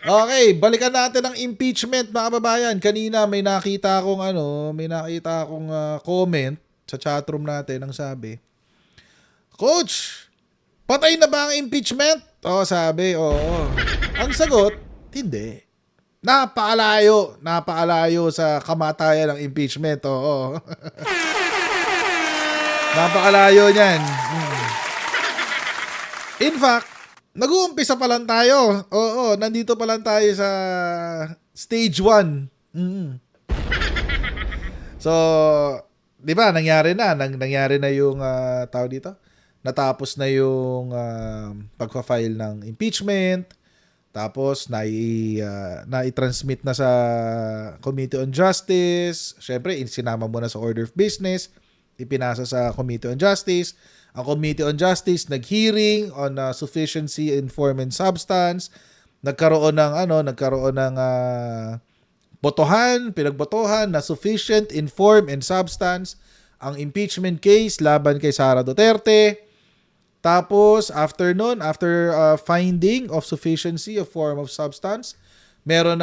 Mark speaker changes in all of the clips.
Speaker 1: Okay, balikan natin ang impeachment mga kababayan. Kanina may nakita akong comment sa chatroom natin ang sabi, Coach, patay na ba ang impeachment? Sabi, oo. Ang sagot, hindi. Napakalayo sa kamatayan ng impeachment, oo. Napakalayo niyan. In fact, nag-uumpisa pa lang tayo. Oo, nandito pa lang tayo sa stage 1. So, 'di ba, nangyari na yung tawag dito. Natapos na yung pagfa-file ng impeachment. Tapos na-transmit na sa Committee on Justice. Syempre, sinama mo na sa Order of Business, ipinasa sa Committee on Justice. Ang Committee on Justice nag-hearing on sufficiency in form and substance. Nagkaroon ng pinagbotohan na sufficient in form and substance ang impeachment case laban kay Sara Duterte. Tapos after finding of sufficiency of form of substance, merong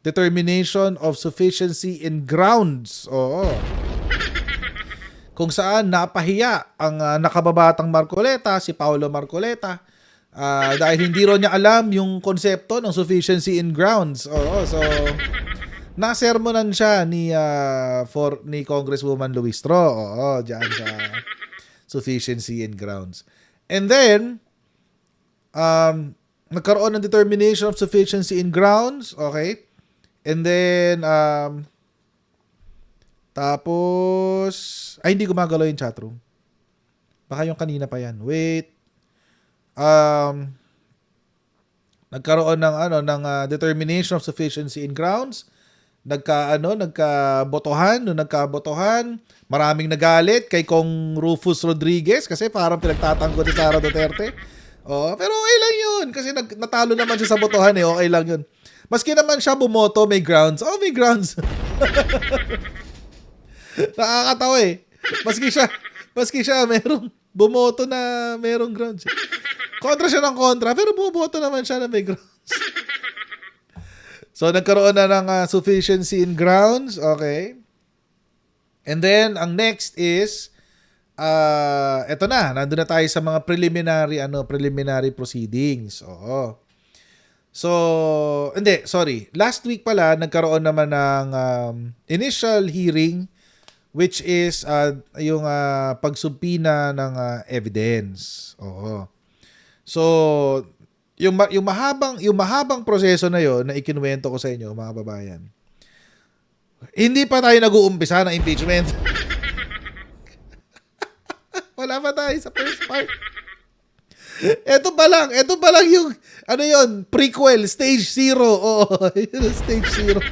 Speaker 1: determination of sufficiency in grounds. Oo. Kung saan napahiya ang nakababatang Marcoleta, si Paolo Marcoleta, dahil hindi ro niya alam yung konsepto ng sufficiency in grounds. Oo, so nasermonan siya ni Congresswoman Luistro. Oo, diyan sa sufficiency in grounds. And then nagkaroon ng determination of sufficiency in grounds, okay? And then tapos hindi gumagalaw yung chatroom. Baka yung kanina pa yan. Wait. Nagkaroon ng determination of sufficiency in grounds. Nagkabotohan, maraming nagalit kay Kong Rufus Rodriguez kasi parang pinagtatanggol si Sara Duterte. Pero okay lang yun kasi natalo naman siya sa botohan eh, okay lang yun. Maski naman siya bumoto, may grounds. May grounds. Nakakatawa eh. Maski siya merong bumoto na merong grounds. Kontra siya ng kontra, pero bumoto naman siya na may grounds. So, nagkaroon na ng sufficiency in grounds. Okay. And then, ang next is, eto na. Nandun na tayo sa mga preliminary proceedings. Oo. So, Last week pala, nagkaroon naman ng initial hearing, which is yung pagsubpina ng evidence. Oo. So, yung mahabang proseso na yon na ikinuwento ko sa inyo, mga babayan. Hindi pa tayo nag-uumpisa ng impeachment. Wala pa tayo sa first part. Ito pa lang yung prequel, stage 0. Oo, stage 0.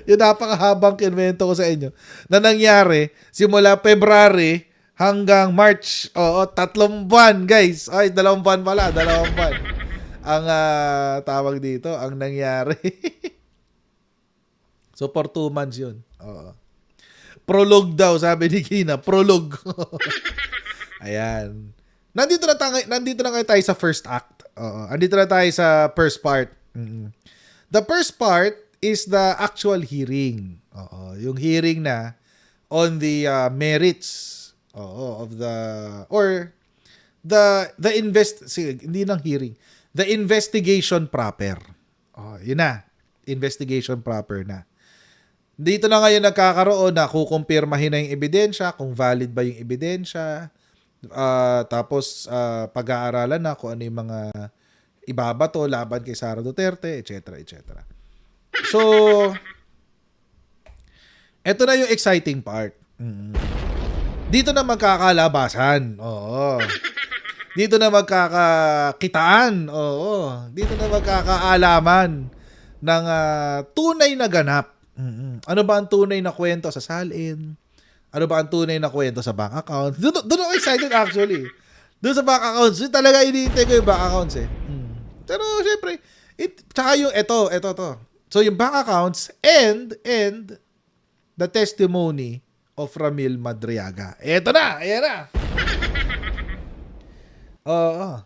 Speaker 1: Yung napakahabang kinuwento ko sa inyo na nangyari simula February hanggang March. 3 buwan, guys. 2 buwan pala. 2 buwan. Ang tawag dito, ang nangyari. So, for 2 months yun. Oo. Prologue daw, sabi ni Kina. Prologue. Ayan. Nandito na kayo tayo sa first act. Oo. Nandito na tayo sa first part. The first part is the actual hearing. Oo. Yung hearing na on the merits the investigation proper. Yun na. Investigation proper na. Dito na ngayon nagkakaroon na kukumpirmahin na yung ebidensya, kung valid ba yung ebidensya. Tapos pag-aaralan na kung ano yung mga ibabato laban kay Sara Duterte, etc. etc. So, eto na yung exciting part. Dito na magkakalabasan. Oo. Dito na magkakakitaan. Oo. Dito na magkakaalaman ng tunay na ganap. Ano ba ang tunay na kwento sa salin? Ano ba ang tunay na kwento sa bank account? Doon ako excited actually. Doon sa bank accounts. Doon talaga iniintay ko yung bank accounts eh. Pero syempre, tsaka yung ito to. So yung bank accounts and the testimony of Ramil Madriaga. Eto na, ayan na. Oo.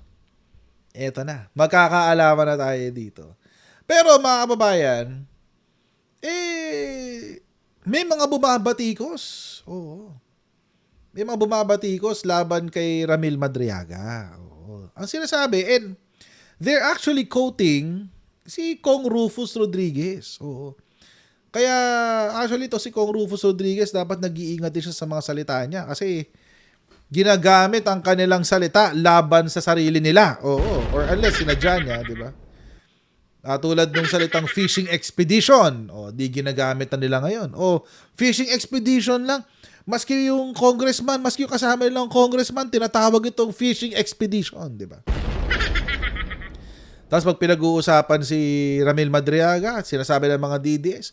Speaker 1: Eto na. Magkakaalaman na tayo dito. Pero mga kababayan, may mga bumabatikos. Oo. May mga bumabatikos laban kay Ramil Madriaga. Oo. Ang sinasabi, and they're actually quoting si Kong Rufus Rodriguez. Oo. Kaya actually to si Kong Rufus Rodriguez dapat nag-iingat din siya sa mga salita niya kasi ginagamit ang kanilang salita laban sa sarili nila. Oo. Or unless sinadya niya, di ba? Tulad nung salitang fishing expedition. O, di ginagamit na nila ngayon. O, fishing expedition lang. Maski yung congressman, maski yung kasama nilang congressman, tinatawag itong fishing expedition, di ba? Tapos pag pinag-uusapan si Ramil Madriaga at sinasabi ng mga DDS,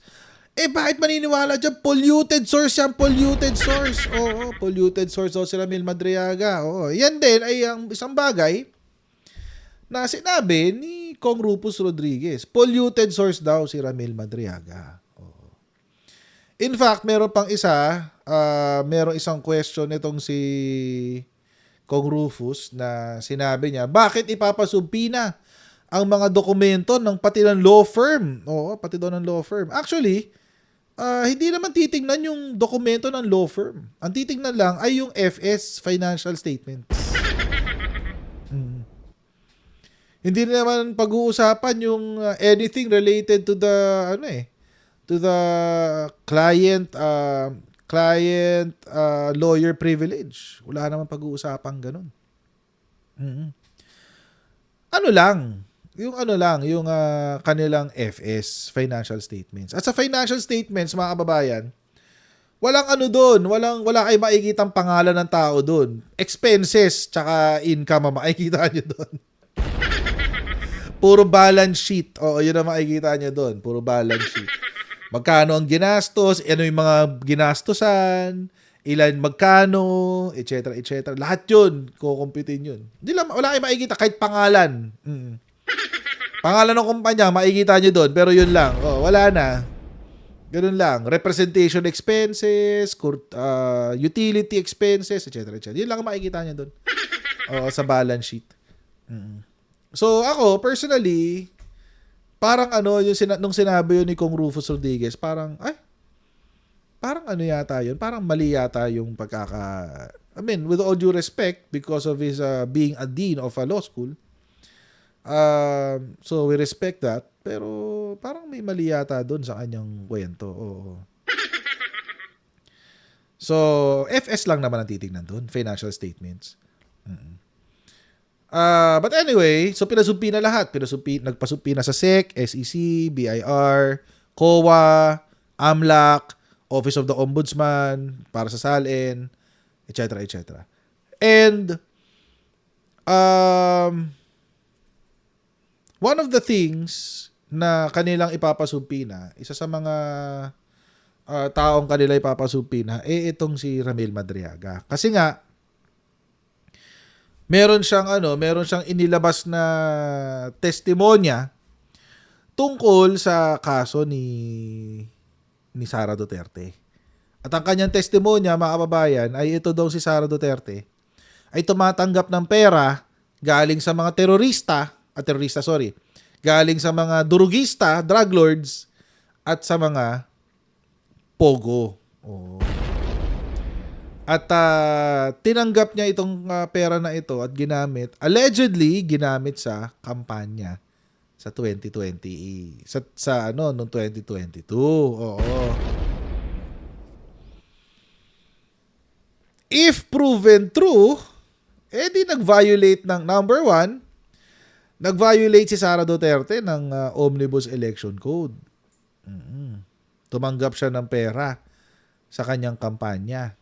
Speaker 1: bakit maniniwala dyan? Polluted source yan, polluted source. Oo, polluted source daw si Ramil Madriaga. Oo, yan din ay ang isang bagay na sinabi ni Kong Rufus Rodriguez. Polluted source daw si Ramil Madriaga. Oo. In fact, meron pang isa, merong isang question nitong si Kong Rufus na sinabi niya, bakit ipapasubpina ang mga dokumento ng pati ng law firm? Oo, pati doon ng law firm. Actually, hindi naman titingnan yung dokumento ng law firm. Ang titingnan lang ay yung FS financial statements. Hindi naman pag-uusapan yung anything related to the to the client lawyer privilege. Wala naman pag-uusapan ganun. Yung kanilang FS financial statements. At sa financial statements, mga kababayan, walang doon, wala kayong makikitang pangalan ng tao doon. Expenses tsaka income makikita niyo doon. Puro balance sheet. Oo, yun ang makikita niyo doon. Puro balance sheet. Magkano ang ginastos, ano yung mga ginastosan, ilan magkano, etc. etc. Lahat yun, kukumpitin yun. Wala kayong makikita kahit pangalan. Pangalan ng kumpanya, makikita nyo doon, pero yun lang. Oh, wala na. Ganun lang. Representation expenses, utility expenses, etc. etc. Yun lang makikita nyo doon. Sa balance sheet. So, ako, personally, parang nung sinabi yun ni Kong Rufus Rodriguez, parang yata yun. Parang mali yata yung with all due respect, because of his being a dean of a law school, so we respect that, pero parang may mali yata doon sa kanyang kwento. Oo. So, FS lang naman ang titignan doon, financial statements. But anyway, so pinasubpina lahat. Nagpasubpina sa SEC, SEC, BIR, COA, AMLAC, Office of the Ombudsman, para sa SALN, etc. etc. And one of the things na kanilang ipapasubpina, isa sa mga taong kanila ipapasubpina, itong si Ramil Madriaga. Kasi nga, meron siyang inilabas na testimonya tungkol sa kaso ni Sara Duterte. At ang kanyang testimonya, mga kababayan, ay ito daw si Sara Duterte ay tumatanggap ng pera galing sa mga galing sa mga durugista, drug lords, at sa mga pogo. Oh. At tinanggap niya itong pera na ito at allegedly ginamit sa kampanya sa 2020 noong 2022. Oo. If proven true, di nag-violate ng number one, nag-violate si Sara Duterte ng Omnibus Election Code. Tumanggap siya ng pera sa kanyang kampanya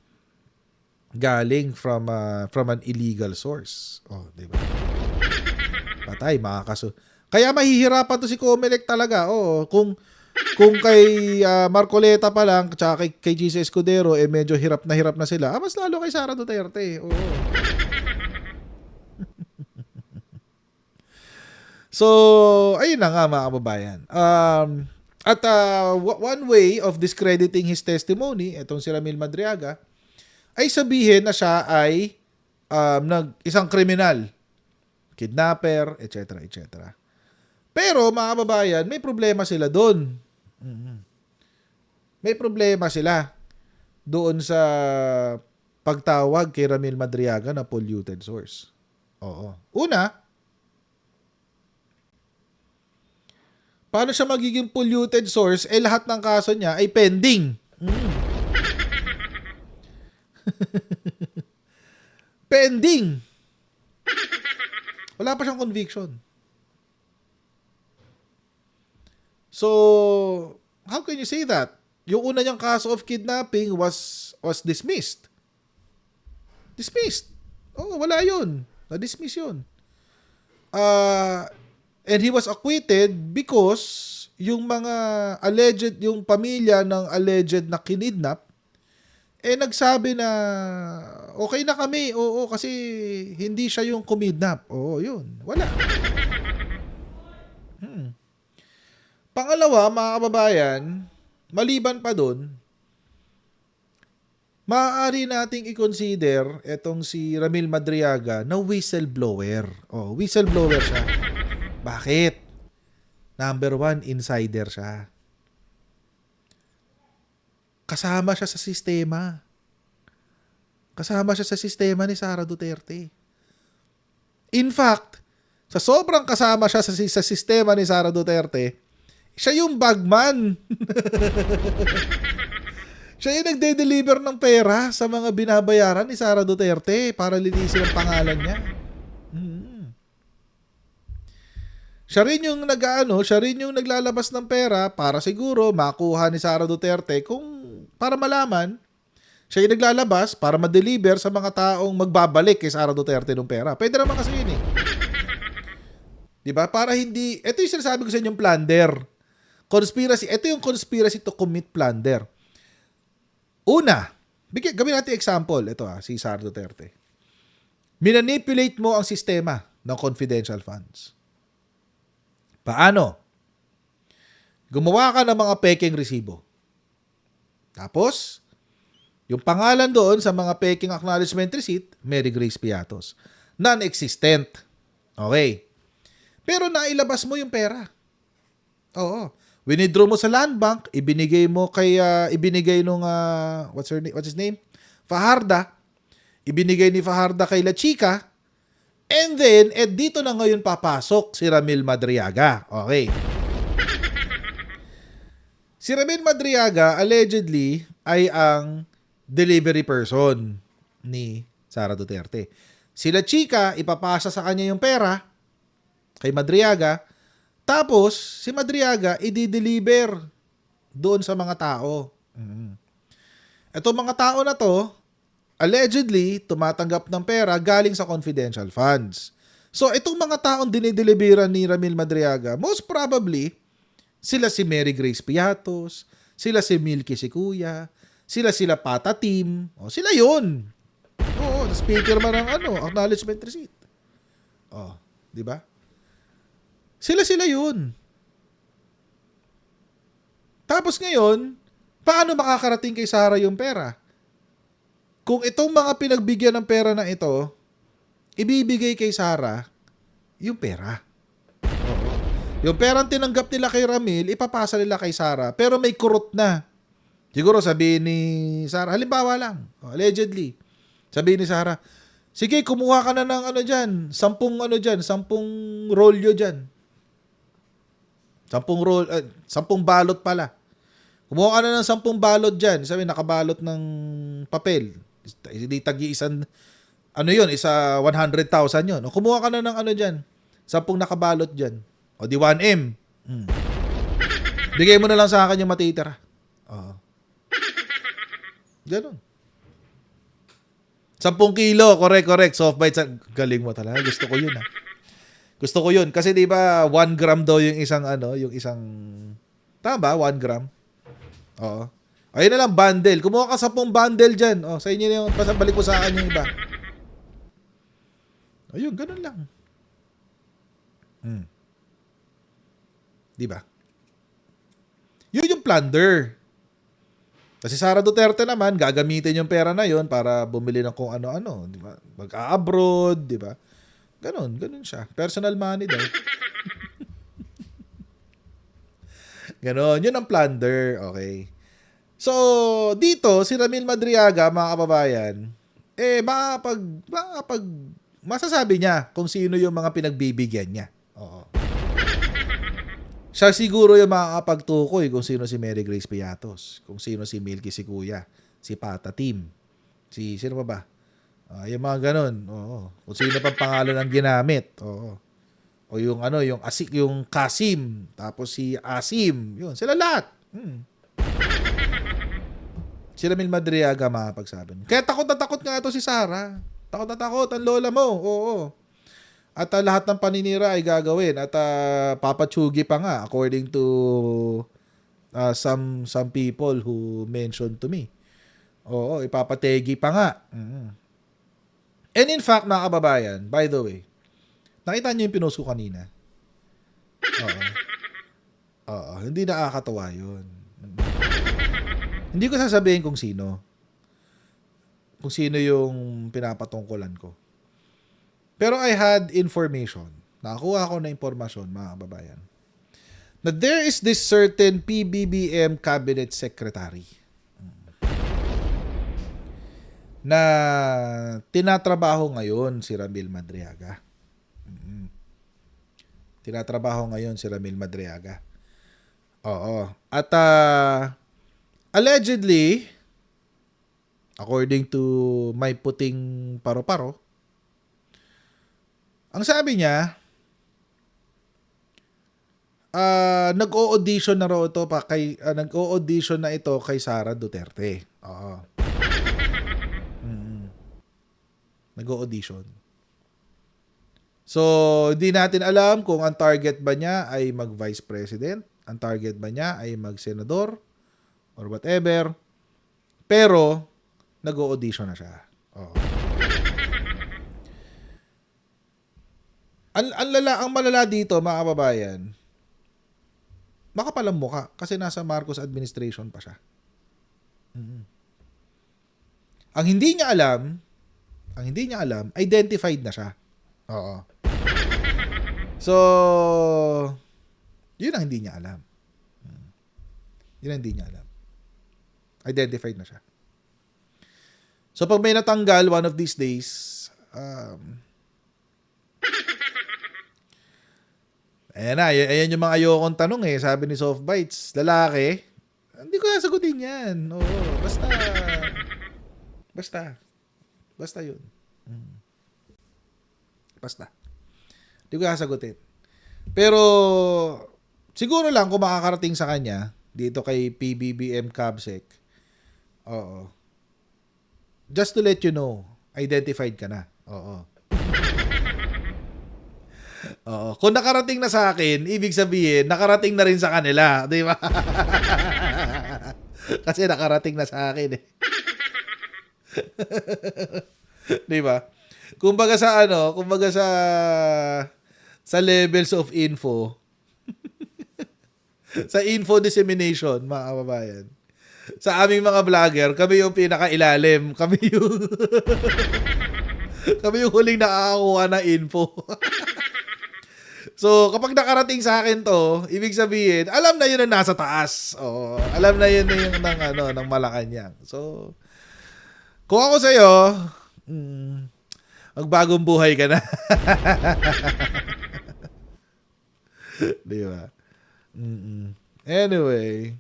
Speaker 1: galing from an illegal source. Oh, di ba? Patay, makakaso. Kaya mahihirapan to si Comelec talaga. Oh, kung kay Marcoleta pa lang tsaka kay GC Escudero medyo hirap na sila. Mas lalo kay Sara Duterte. Oh. So, ayun na nga mga kababayan. At one way of discrediting his testimony, itong si Ramil Madriaga, ay sabihin na siya ay isang kriminal. kidnapper, etc., etc. Pero mga kababayan, may problema sila doon. May problema sila doon sa pagtawag kay Ramil Madriaga na polluted source. Oo. Una, paano siya magiging polluted source? Lahat ng kaso niya ay pending. Pending. Wala pa siyang conviction. So, how can you say that? Yung una niyang kaso of kidnapping was dismissed. Dismissed. Oh, wala yun. Na-dismiss yun. And he was acquitted because yung mga alleged, yung pamilya ng alleged na kinidnap, nagsabi na okay na kami. Oo, kasi hindi siya yung kumidnap. Oo, yun. Wala. Pangalawa, mga kababayan, maliban pa dun, maaari nating i-consider etong si Ramil Madriaga na whistleblower. Oh, whistleblower siya. Bakit? Number 1, insider siya. Kasama siya sa sistema. Kasama siya sa sistema ni Sara Duterte. In fact, sa sobrang kasama siya sa sistema ni Sara Duterte, siya yung bagman. Siya yung nagde-deliver ng pera sa mga binabayaran ni Sara Duterte para linisin ang pangalan niya. Siya rin yung siya rin yung naglalabas ng pera para siguro makuha ni Sara Duterte para malaman siya yung naglalabas para ma-deliver sa mga taong magbabalik kay Sara Duterte ng pera. Pwede naman kasi yun eh. Diba? Para hindi, ito yung sinasabi ko sa inyong plunder. Conspiracy, ito yung conspiracy to commit plunder. Una, gawin natin example. Ito si Sara Duterte. Minanipulate mo ang sistema ng confidential funds. Paano? Gumawa ka ng mga peking resibo. Tapos, yung pangalan doon sa mga peking acknowledgement receipt, Mary Grace Piatos. Non-existent. Okay. Pero nailabas mo yung pera. Oo. Winidraw mo sa land bank, ibinigay mo kay nung what's his name? Fajarda. Ibinigay ni Fajarda kay La Chica. And then dito na ngayon papasok si Ramil Madriaga. Okay. Si Ramil Madriaga allegedly ay ang delivery person ni Sara Duterte. Si La Chica ipapasa sa kanya yung pera kay Madriaga. Tapos, si Madriaga i-deliver doon sa mga tao. Itong mga tao na to, allegedly, tumatanggap ng pera galing sa confidential funds. So, itong mga taong dinideliveran ni Ramil Madriaga, most probably, sila si Mary Grace Piatos, sila si Milky Sikuya, sila Pata Team, sila yun. Oo, speaker man ng acknowledgement receipt. Di ba? Sila yun. Tapos ngayon, paano makakarating kay Sara yung pera? Kung itong mga pinagbigyan ng pera na ito, ibibigay kay Sara yung pera. Oo. Yung perang tinanggap nila kay Ramil, ipapasa nila kay Sara, pero may kurot na. Siguro sabihin ni Sara, halimbawa lang, allegedly, sabihin ni Sara, sige, kumuha ka na ng dyan, 10 rolyo dyan. 10 balot pala. Kumuha ka na ng 10 balot dyan. Sabi, nakabalot ng papel. Hindi tagi isang, isa 100,000 yun. O kumuha ka na ng dyan. 10 nakabalot dyan. O di 1M. Bigay mo na lang sa akin yung matitira. Ganon. 10 kilo. Correct. Soft bites. Galing mo talaga. Gusto ko yun Gusto ko yun. Kasi di ba 1 gram daw yung isang tama ba? 1 gram? Oo. Ayun na lang, bundle. Kumuha ka 10 bundle dyan. Sa inyo na yung, balik mo sa akin yung iba. Ayun, ganun lang. Di ba? Yun yung plunder. Kasi Sara Duterte naman, gagamitin yung pera na yun para bumili ng kung ano-ano. Di ba? Mag-a-abroad, di ba? Ganun siya. Personal money daw. Ganon. Yun ang plunder. Okay. So, dito, si Ramil Madriaga, mga kababayan, masasabi niya kung sino yung mga pinagbibigyan niya. Oo. Siya siguro yung makakapagtukoy kung sino si Mary Grace Piatos, kung sino si Milky si Kuya, si Pata Team, sino pa ba? Yung mga ganun. Oo. Kung sino pang pangalan ang ginamit. Oo. O yung yung Kasim, tapos si Asim, yun, sila lahat. Si Ramil Madriaga makapagsabi. Kaya takot na takot nga ito si Sara. Takot na takot ang lola mo. Oo. At lahat ng paninira ay gagawin at papatsugi pa nga according to some people who mentioned to me. Oo, ipapategi pa nga. And in fact, mga kababayan, by the way, nakita niyo yung pinost ko kanina? Oo, hindi nakakatawa yun. Hindi ko sasabihin kung sino. Kung sino yung pinapatungkulan ko. Pero I had information. Nakakuha ko na impormasyon, mga kababayan. Na there is this certain PBBM cabinet secretary na tinatrabaho ngayon si Ramil Madriaga. Tinatrabaho ngayon si Ramil Madriaga. Oo. At allegedly, according to my puting paro-paro, ang sabi niya, nag-o-audition na raw ito nag-o-audition na ito kay Sara Duterte. Oo. Nag-o-audition. So, hindi natin alam kung ang target ba niya ay mag-vice president, ang target ba niya ay mag-senador, or whatever. Pero, nag-o-audition na siya. Oo. Ang malala dito, mga kababayan, makapal ang mukha kasi nasa Marcos administration pa siya. Ang hindi niya alam, identified na siya. Oo. So, yun ang hindi niya alam. Identified na siya. So, pag may natanggal one of these days, ayan yung mga ayokong tanong eh. Sabi ni Soft Bites, lalaki, hindi ko nasagutin yan. Oo, basta yun. Basta. Hindi ko nasagutin. Pero, siguro lang kung makakarating sa kanya, dito kay PBBM Cabsec, oo. Just to let you know, identified ka na. Oo. Oo. Kung nakarating na sa akin, ibig sabihin, nakarating na rin sa kanila. Di ba? Kasi nakarating na sa akin eh. Di ba? Kumbaga sa levels of info, sa info dissemination, mga kababayan. Sa aming mga vlogger, kami yung pinakailalim. Kami yung huling nakakakuha ng info. So, kapag nakarating sa akin to, ibig sabihin, alam na yun na nasa taas. Oo, alam na yun na yung ng Malacanang. So, kung ako sa'yo, magbagong buhay ka na. Di ba? Anyway.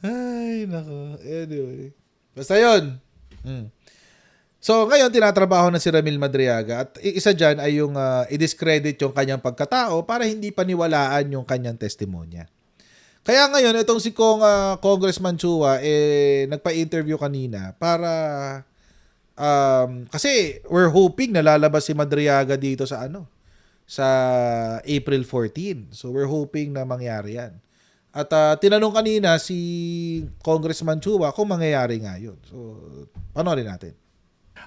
Speaker 1: Ay, nako. Anyway. Basta yun. So, ngayon, tinatrabaho na si Ramil Madriaga at isa dyan ay yung i-discredit yung kanyang pagkatao para hindi paniwalaan yung kanyang testimonya. Kaya ngayon, itong si Congressman Chua, nagpa-interview kanina para, kasi we're hoping na lalabas si Madriaga dito sa April 14. So, we're hoping na mangyari yan. At tinanong kanina si Congressman Chua kung mangyayari nga yun. So, panoorin natin.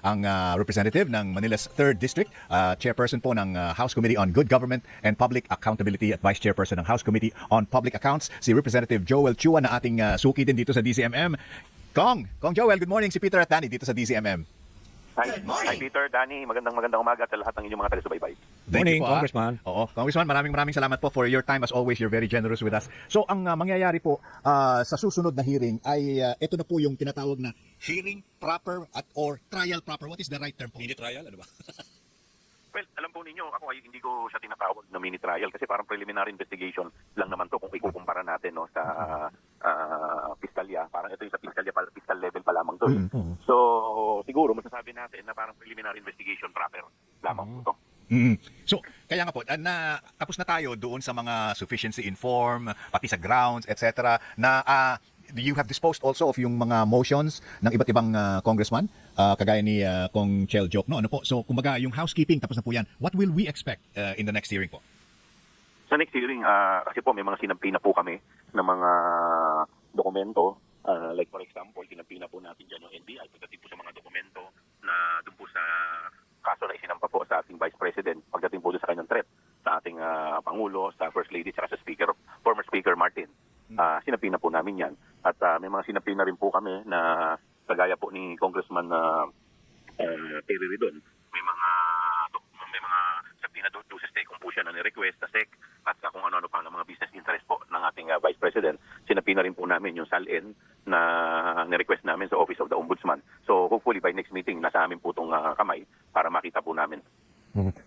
Speaker 2: Ang representative ng Manila's 3rd District, chairperson po ng House Committee on Good Government and Public Accountability at vice chairperson ng House Committee on Public Accounts, si Representative Joel Chua na ating suki din dito sa DCMM. Kong Joel, good morning. Si Peter at Danny dito sa DZMM.
Speaker 3: Hi Peter, Danny, magandang umaga sa lahat ng inyong mga taga-subaybay.
Speaker 2: Thank
Speaker 4: Morning,
Speaker 2: you po,
Speaker 4: Congressman.
Speaker 2: Oo, Congressman, maraming salamat po for your time. As always, you're very generous with us. So, ang mangyayari po sa susunod na hearing ay ito na po yung tinatawag na hearing proper or trial proper. What is the right term po?
Speaker 4: Mini trial, ano ba?
Speaker 3: Well, alam po ninyo, ako ay hindi ko siya tinatawag na mini trial kasi parang preliminary investigation lang naman to kung ikukumpara natin no sa piskalya. Parang ito yung sa fiscal level pa lamang to. So, siguro masasabi natin na parang preliminary investigation proper lamang po to.
Speaker 2: So, kaya nga po, tapos na tayo doon sa mga sufficiency in form, pati sa grounds, etc. na you have disposed also of yung mga motions ng iba't ibang congressman, kagaya ni Kong Chel Jok, no? Ano po? So, kumbaga, yung housekeeping, tapos na po yan. What will we expect in the next hearing po?
Speaker 3: Sa next hearing, kasi po may mga sinampi na po kami ng mga dokumento. Like for example, sinampi na po natin dyan yung NBI pagdating po sa mga dokumento na doon po sa kaso na isinampa po sa ating Vice President pagdating po doon sa kanyang threat sa ating Pangulo, sa First Lady, sa former Speaker Martin. Sinampi na po namin yan. At may mga sinampi na rin po kami na kagaya po ni Congressman Terry Ridon. May mga sabi na do sa stake kung po siya na ni-request sa SEC at kung ano-ano pa ng mga business interest po ng ating Vice President. Sinapi na rin po namin yung SALN na ni-request namin sa Office of the Ombudsman. So hopefully by next meeting, nasa amin po itong kamay para makita po namin.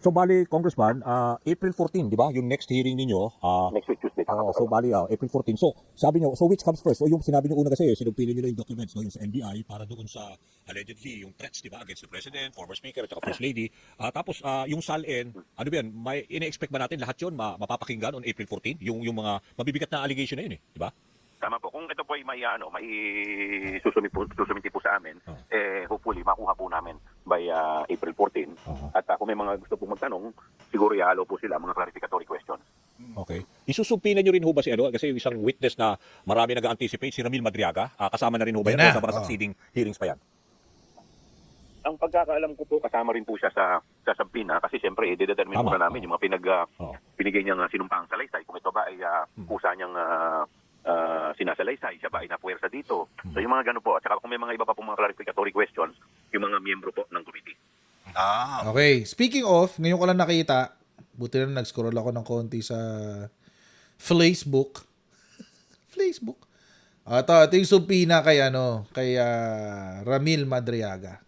Speaker 4: So, bali, Congressman, April 14, di ba? Yung next hearing ninyo.
Speaker 3: Next week, Tuesday.
Speaker 4: So, bali, April 14. So, sabi nyo, so which comes first? So, yung sinabi nyo una kasi, sinumpili nyo na yung documents, no, yung sa NBI, para doon sa, allegedly, yung threats, di ba, against the President, former Speaker, at saka First Lady. Tapos, yung SALN, ano ba yan, may ina-expect ba natin lahat yun mapapakinggan on April 14? Yung mga mabibigat na allegation na yun, di ba?
Speaker 3: Tama po. Kung ito po ay may susumiti po sa amin, hopefully makuha po namin by April 14. At kung may mga gusto pong magtanong, siguro ihalo po sila mga clarificatory questions.
Speaker 4: Okay. Isusumpinan nyo rin ho ba si kasi yung isang witness na marami nag-anticipate, si Ramil Madriaga, kasama na rin ho ba yan? O sa mga succeeding hearings pa yan?
Speaker 3: Ang pagkakaalam ko po, kasama rin po siya sa sampina kasi siyempre, i-determine muna namin yung mga binigay niyang sinumpang salaysay. Kung ito ba ay pusa niyang sinasalaysay, siya ba ay napuwersa dito. So yung mga gano'n po. At saka kung may mga iba pa pong mga clarificatory questions, yung mga miyembro po ng committee.
Speaker 1: Okay, speaking of, ngayon ko lang nakita, buti na nag-scroll ako ng konti sa Facebook. Facebook. Ito yung subpina kay Ramil Madriaga.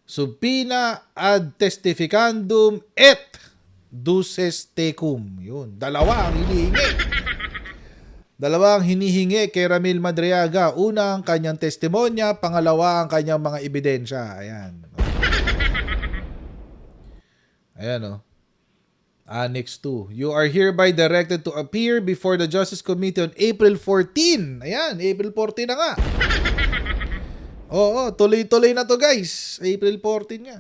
Speaker 1: Subpina ad testificandum et duces tecum. Yun, dalawa ang hinihingi kay Ramil Madriaga. Una, ang kanyang testimonya. Pangalawa, ang kanyang mga ebidensya. Ayan. Ayan, Annex 2. You are hereby directed to appear before the Justice Committee on April 14. Ayan, April 14 na nga. Oo, tuloy-tuloy na to guys. April 14 nga.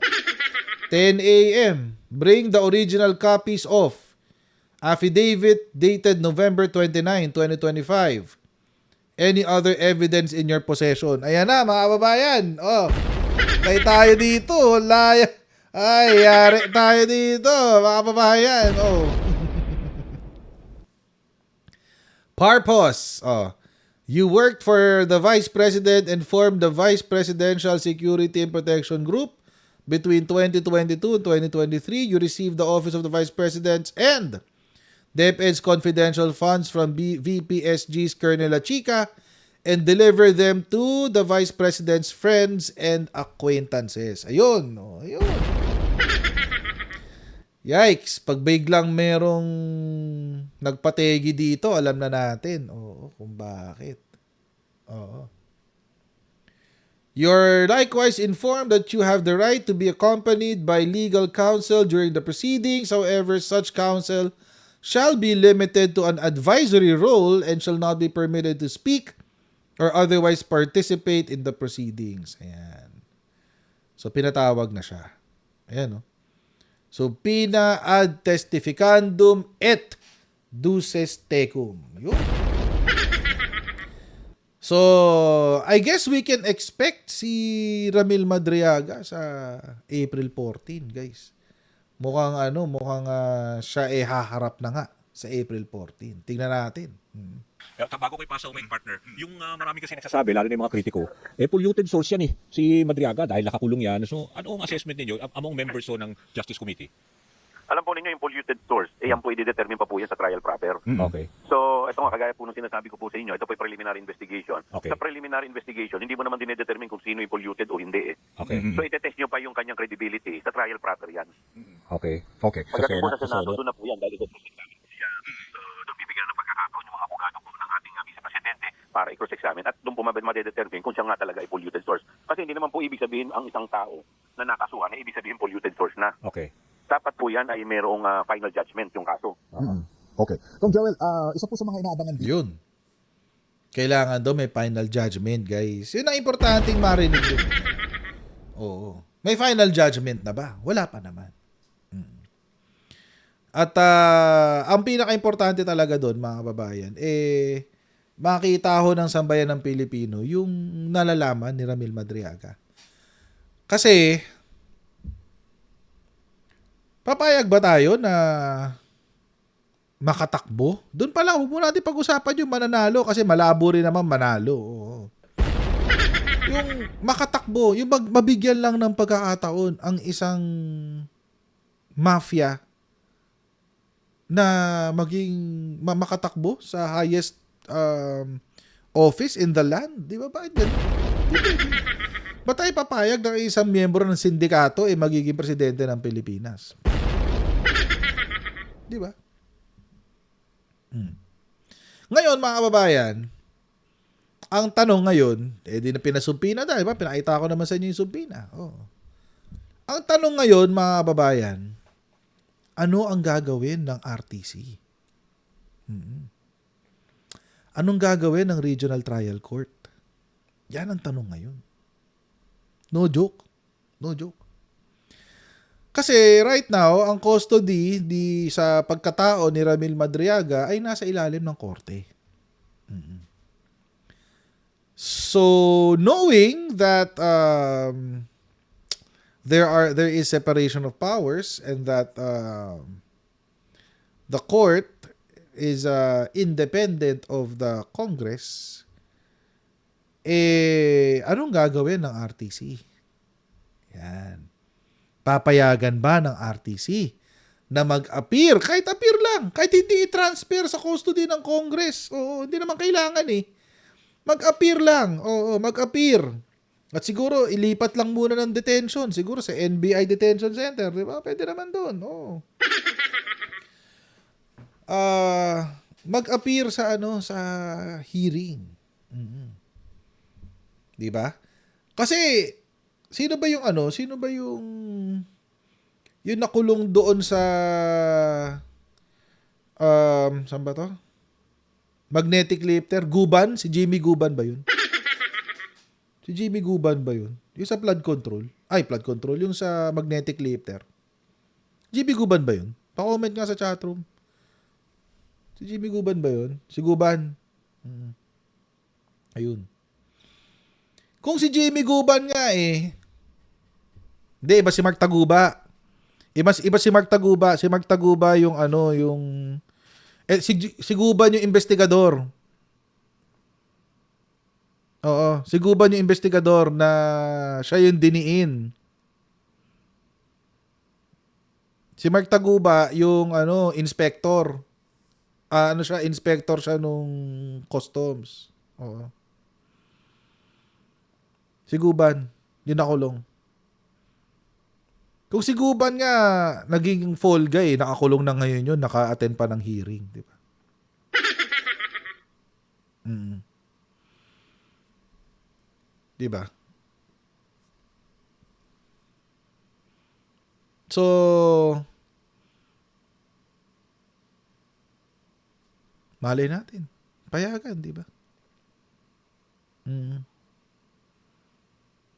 Speaker 1: 10 a.m. Bring the original copies of affidavit dated November 29, 2025. Any other evidence in your possession. Ayan na, mga kababayan. Tayo dito. Yari tayo dito, mga kababayan. Purpose. You worked for the Vice President and formed the Vice Presidential Security and Protection Group. Between 2022 and 2023, you received the Office of the Vice President and DepEd's confidential funds from VPSG's Colonel Achica and deliver them to the Vice President's friends and acquaintances. Ayun. Yikes. Pag biglang merong nagpategi dito, alam na natin. Kung bakit. You're likewise informed that you have the right to be accompanied by legal counsel during the proceedings. However, such counsel shall be limited to an advisory role and shall not be permitted to speak or otherwise participate in the proceedings. Ayan. So, pinatawag na siya. Ayan, So, pina ad testificandum et duces tecum. Yun. So, I guess we can expect si Ramil Madriaga sa April 14, guys. Mukhang siya haharap na nga sa April 14. Tingnan natin.
Speaker 4: Bago ko ipasa my partner, yung marami kasi nagsasabi, lalo na yung mga kritiko, polluted source yan si Madriaga dahil nakakulong yan. So, ano ang assessment ninyo among members ng Justice Committee?
Speaker 3: Alam po ninyo yung polluted source, yan po i-determine pa po yan sa trial proper.
Speaker 4: Okay.
Speaker 3: So, ito nga, kagaya po nung sinasabi ko po sa inyo, ito po yung preliminary investigation.
Speaker 4: Okay.
Speaker 3: Sa preliminary investigation, hindi mo naman dinedetermine kung sino yung polluted o hindi.
Speaker 4: Okay.
Speaker 3: So, itetest nyo pa yung kanyang credibility. Sa trial proper yan.
Speaker 4: Okay. Okay.
Speaker 3: Pagdating po sa Senado, doon na po yan. Dahil ito cross-examine po siya. So, doon bibigyan ng pagkakataon yung mga abogado po ng ating vice-presidente para i-cross-examine. At doon po madedetermine kung siya nga talaga ay polluted source. Kasi hindi naman po ibig sabihin ang isang tao na nakasuhan ay ibig sabihin polluted source na.
Speaker 4: Okay.
Speaker 3: Dapat po yan ay mayroong final judgment yung kaso.
Speaker 5: Okay. Kung Joel, isa po sa mga inaabangan dito.
Speaker 1: Yun. Kailangan daw may final judgment, guys. Yun ang importanteng marinig doon. Oo. May final judgment na ba? Wala pa naman. At ang pinaka-importante talaga doon, mga kababayan, makita ho ng sambayan ng Pilipino yung nalalaman ni Ramil Madriaga. Kasi, papayag ba tayo na makatakbo? Doon pa lang, huwag muna natin pag-usapan yung mananalo kasi malabo rin naman manalo. Oo. Yung makatakbo, yung mabigyan lang ng pagkakataon ang isang mafia na maging makatakbo sa highest office in the land. Di ba? Bakit ganun? Ba't tayo papayag ng isang miyembro ng sindikato magiging presidente ng Pilipinas? Di ba? Ngayon, mga kababayan, ang tanong ngayon, di na pinasumpi na dahil, pinakita ko naman sa inyo yung sumpi na. Oh. Ang tanong ngayon, mga kababayan, ano ang gagawin ng RTC? Anong gagawin ng Regional Trial Court? Yan ang tanong ngayon. No joke. No joke. Kasi right now, ang custody sa pagkatao ni Ramil Madriaga ay nasa ilalim ng korte. So, knowing that there is separation of powers and that the court is independent of the Congress, anong gagawin ng RTC? Yan. Papayagan ba ng RTC na mag-appear? Kahit appear lang. Kahit hindi i-transfer sa custody ng Congress. Oo, hindi naman kailangan Mag-appear lang. Oo, mag-appear. At siguro, ilipat lang muna ng detention. Siguro sa NBI Detention Center. Di ba? Pwede naman doon. Oo. Mag-appear sa sa hearing. Di ba? Kasi sino ba yung nakulong doon sa saan ba to? Magnetic lifter, Guban, si Jimmy Guban ba yun? Si Jimmy Guban ba yun? Yung sa flood control. Flood control, yung sa magnetic lifter. Jimmy Guban ba yun? Pa-comment nga sa chatroom. Si Jimmy Guban ba yun? Si Guban. Ayun. Kung si Jimmy Guban nga hindi, iba si Mark Taguba. Iba si Mark Taguba. Si Mark Taguba yung si Guban yung investigador. Oo, si Guban yung investigador na siya yung diniin. Si Mark Taguba yung inspector. Inspector siya nung customs. Oo. Si Guban, yung nakulong. Kung si Guban nga, naging fall guy, nakakulong na ngayon yun, naka-attend pa ng hearing, di ba? Di ba? So, malay natin. Payagan, di ba?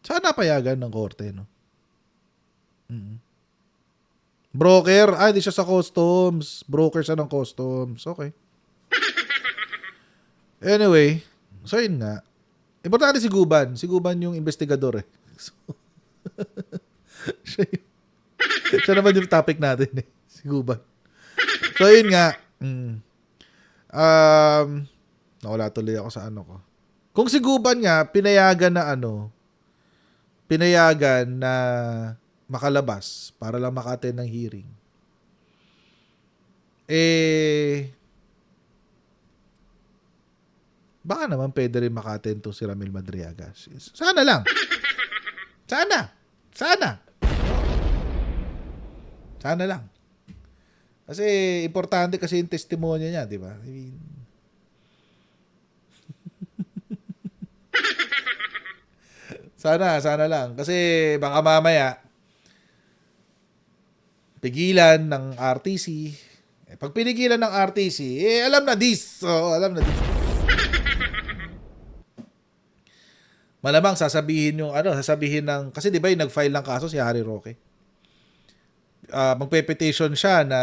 Speaker 1: Sana payagan ng korte, no? Broker? Di siya sa customs. Broker siya ng customs. Okay. Anyway, so yun nga. Importante si Guban. Si Guban yung investigador So, siya naman yung topic natin Si Guban. So yun nga. Nawala tuloy ako sa ano ko. Kung si Guban nga, pinayagan na makalabas para lang maka-attend ng hearing. Baka naman pwede rin maka-attend to si Ramil Madriaga. Sana lang. Sana lang. Kasi importante kasi yung testimonya niya, di ba? I mean, sana lang. Kasi baka mamaya pigilan ng RTC. Pag pinigilan ng RTC, alam na this. Alam na this. Malamang sasabihin ng, kasi di ba yung nag-file ng kaso si Harry Roque. Magpe-petition siya na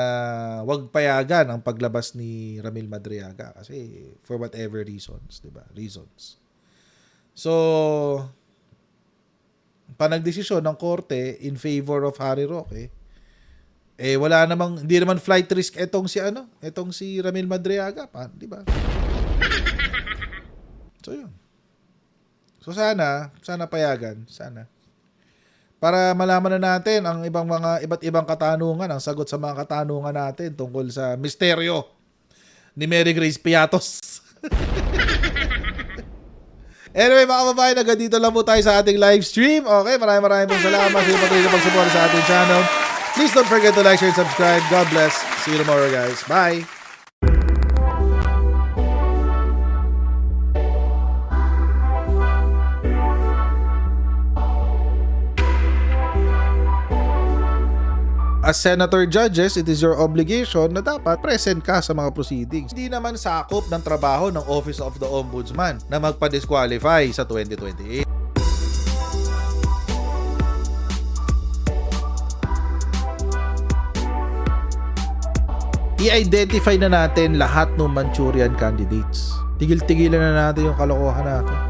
Speaker 1: wag payagan ang paglabas ni Ramil Madriaga kasi for whatever reasons, di ba? Reasons. So, panagdesisyon ng korte in favor of Harry Roque, hindi naman flight risk etong si Ramil Madriaga, di ba? So, yun. So, sana payagan, sana. Para malaman na natin ang iba't ibang katanungan, ang sagot sa mga katanungan natin tungkol sa misteryo ni Mary Grace Piatos. Anyway, mga kababayan, hanggang dito lang po tayo sa ating live stream. Okay, maraming pong salamat sa patuloy na pag-support sa ating channel. Please don't forget to like, share, and subscribe. God bless. See you tomorrow, guys. Bye! As senator judges, it is your obligation na dapat present ka sa mga proceedings. Hindi naman sakop ng trabaho ng Office of the Ombudsman na magpa-disqualify sa 2028. I-identify na natin lahat ng Manchurian candidates. Tigil-tigilan na natin yung kalokohan natin.